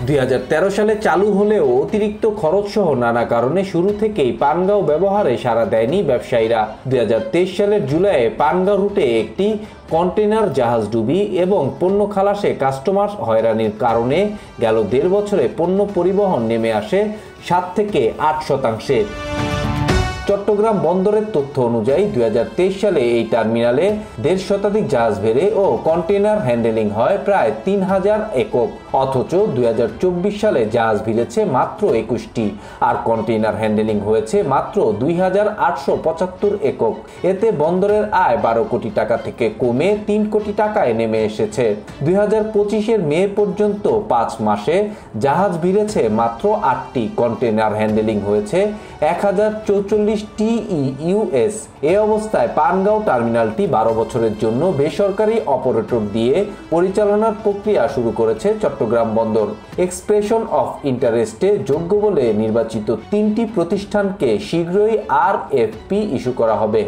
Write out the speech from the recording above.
2013 সালে চালু হলেও অতিরিক্ত খরচ সহ নানা কারণে শুরু থেকেই পানগাঁও ব্যবহারে সাড়া দেয়নি ব্যবসায়ীরা। 2023 সালের জুলাইয়ে পানগাঁও রুটে একটি কন্টেইনার জাহাজ ডুবি এবং পণ্য খালাসে কাস্টমার হয়রানির কারণে গেল 1.5 বছরে পণ্য পরিবহন নেমে আসে 7 থেকে 8%। চট্টগ্রাম বন্দরের তথ্য অনুযায়ী 2023 সালে এই টার্মিনালে 1.5 শতাধিক জাহাজ ভেড়ে ও কন্টেইনার হ্যান্ডেলিং হয় প্রায় 3000 একক, অথচ 2024 সালে জাহাজ ভিড়েছে মাত্র 21টি আর কন্টেইনার হ্যান্ডেলিং হয়েছে মাত্র 2875 একক। এতে বন্দরের আয় 12 কোটি টাকা থেকে কমে 3 কোটি টাকায় নেমে এসেছে। 2025-এর মে পর্যন্ত 5 মাসে জাহাজ ভিড়েছে মাত্র 8টি, কন্টেইনার হ্যান্ডেলিং হয়েছে 1044 TEUS। এই অবস্থায় পানগাঁও টার্মিনালটি 12 বছরের জন্য বেসরকারি অপারেটর দিয়ে পরিচালনার প্রক্রিয়া শুরু করেছে চট্টগ্রাম বন্দর। এক্সপ্রেশন অফ ইন্টারেস্টে যোগ্য বলে নির্বাচিত 3টি প্রতিষ্ঠানকে শীঘ্রই RFP ইস্যু করা হবে।